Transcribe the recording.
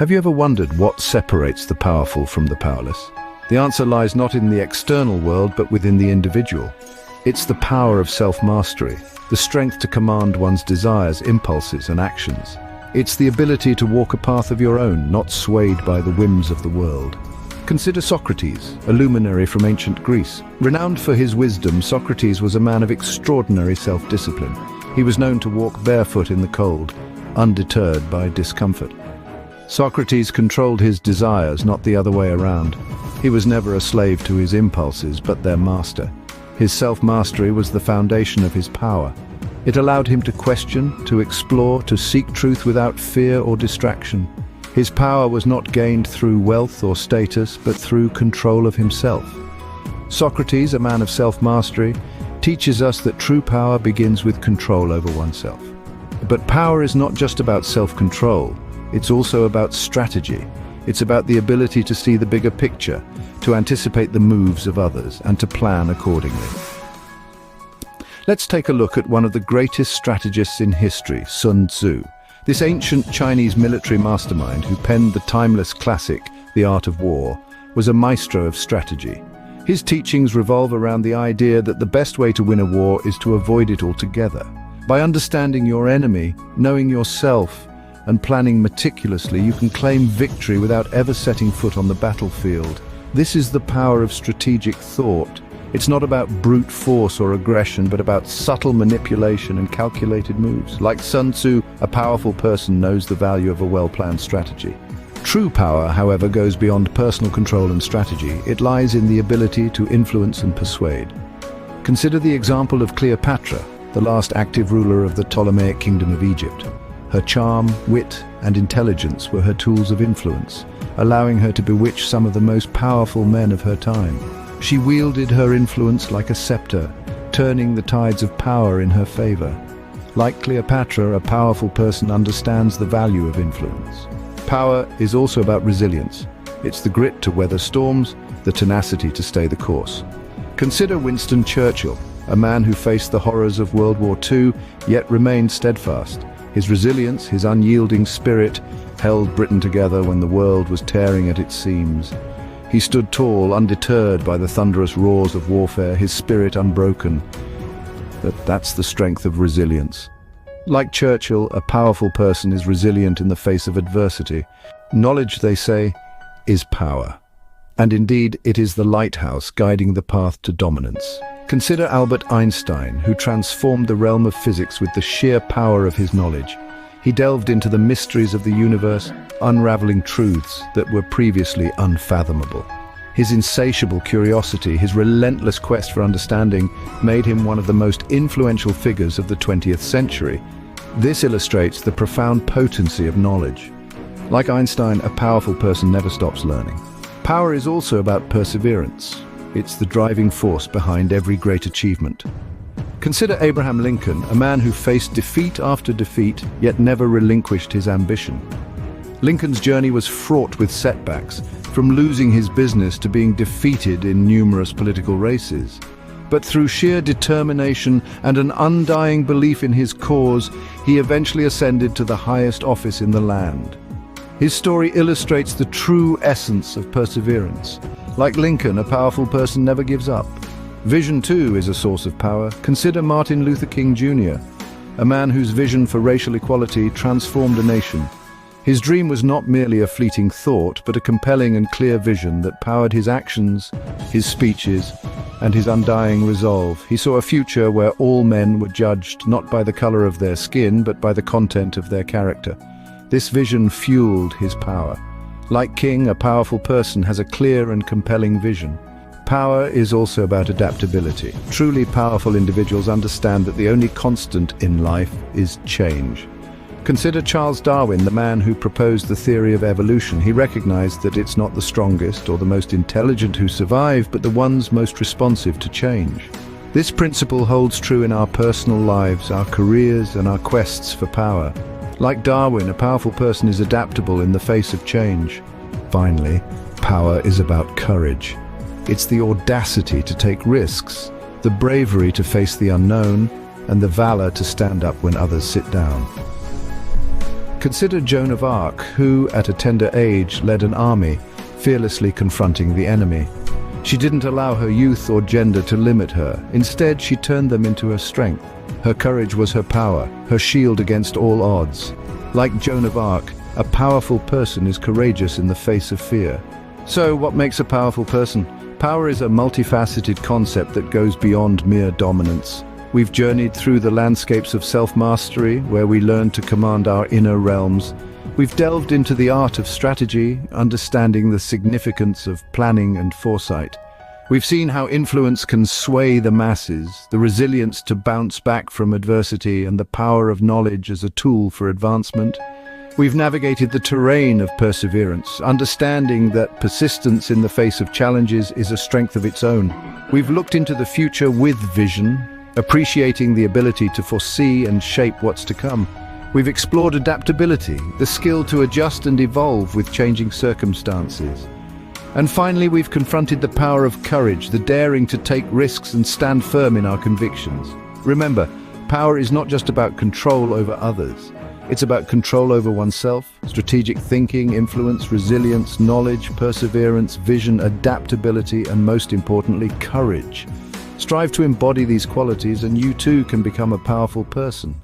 Have you ever wondered what separates the powerful from the powerless? The answer lies not in the external world, but within the individual. It's the power of self-mastery, the strength to command one's desires, impulses, and actions. It's the ability to walk a path of your own, not swayed by the whims of the world. Consider Socrates, a luminary from ancient Greece. Renowned for his wisdom, Socrates was a man of extraordinary self-discipline. He was known to walk barefoot in the cold, undeterred by discomfort. Socrates controlled his desires, not the other way around. He was never a slave to his impulses, but their master. His self-mastery was the foundation of his power. It allowed him to question, to explore, to seek truth without fear or distraction. His power was not gained through wealth or status, but through control of himself. Socrates, a man of self-mastery, teaches us that true power begins with control over oneself. But power is not just about self-control. It's also about strategy. It's about the ability to see the bigger picture, to anticipate the moves of others, and to plan accordingly. Let's take a look at one of the greatest strategists in history, Sun Tzu. This ancient Chinese military mastermind who penned the timeless classic, The Art of War, was a maestro of strategy. His teachings revolve around the idea that the best way to win a war is to avoid it altogether. By understanding your enemy, knowing yourself, and planning meticulously, you can claim victory without ever setting foot on the battlefield. This is the power of strategic thought. It's not about brute force or aggression, but about subtle manipulation and calculated moves. Like Sun Tzu, a powerful person knows the value of a well-planned strategy. True power, however, goes beyond personal control and strategy. It lies in the ability to influence and persuade. Consider the example of Cleopatra, the last active ruler of the Ptolemaic kingdom of Egypt. Her charm, wit, and intelligence were her tools of influence, allowing her to bewitch some of the most powerful men of her time. She wielded her influence like a scepter, turning the tides of power in her favor. Like Cleopatra, a powerful person understands the value of influence. Power is also about resilience. It's the grit to weather storms, the tenacity to stay the course. Consider Winston Churchill, a man who faced the horrors of World War II, yet remained steadfast. His resilience, his unyielding spirit, held Britain together when the world was tearing at its seams. He stood tall, undeterred by the thunderous roars of warfare, his spirit unbroken. That's the strength of resilience. Like Churchill, a powerful person is resilient in the face of adversity. Knowledge, they say, is power. And indeed, it is the lighthouse guiding the path to dominance. Consider Albert Einstein, who transformed the realm of physics with the sheer power of his knowledge. He delved into the mysteries of the universe, unraveling truths that were previously unfathomable. His insatiable curiosity, his relentless quest for understanding, made him one of the most influential figures of the 20th century. This illustrates the profound potency of knowledge. Like Einstein, a powerful person never stops learning. Power is also about perseverance. It's the driving force behind every great achievement. Consider Abraham Lincoln, a man who faced defeat after defeat, yet never relinquished his ambition. Lincoln's journey was fraught with setbacks, from losing his business to being defeated in numerous political races. But through sheer determination and an undying belief in his cause, he eventually ascended to the highest office in the land. His story illustrates the true essence of perseverance. Like Lincoln, a powerful person never gives up. Vision, too, is a source of power. Consider Martin Luther King Jr., a man whose vision for racial equality transformed a nation. His dream was not merely a fleeting thought, but a compelling and clear vision that powered his actions, his speeches, and his undying resolve. He saw a future where all men were judged not by the color of their skin, but by the content of their character. This vision fueled his power. Like King, a powerful person has a clear and compelling vision. Power is also about adaptability. Truly powerful individuals understand that the only constant in life is change. Consider Charles Darwin, the man who proposed the theory of evolution. He recognized that it's not the strongest or the most intelligent who survive, but the ones most responsive to change. This principle holds true in our personal lives, our careers, and our quests for power. Like Darwin, a powerful person is adaptable in the face of change. Finally, power is about courage. It's the audacity to take risks, the bravery to face the unknown, and the valor to stand up when others sit down. Consider Joan of Arc, who, at a tender age, led an army, fearlessly confronting the enemy. She didn't allow her youth or gender to limit her. Instead, she turned them into her strength. Her courage was her power, her shield against all odds. Like Joan of Arc, a powerful person is courageous in the face of fear. So, what makes a powerful person? Power is a multifaceted concept that goes beyond mere dominance. We've journeyed through the landscapes of self-mastery, where we learn to command our inner realms. We've delved into the art of strategy, understanding the significance of planning and foresight. We've seen how influence can sway the masses, the resilience to bounce back from adversity, and the power of knowledge as a tool for advancement. We've navigated the terrain of perseverance, understanding that persistence in the face of challenges is a strength of its own. We've looked into the future with vision, appreciating the ability to foresee and shape what's to come. We've explored adaptability, the skill to adjust and evolve with changing circumstances. And finally, we've confronted the power of courage, the daring to take risks and stand firm in our convictions. Remember, power is not just about control over others. It's about control over oneself, strategic thinking, influence, resilience, knowledge, perseverance, vision, adaptability, and most importantly, courage. Strive to embody these qualities and you too can become a powerful person.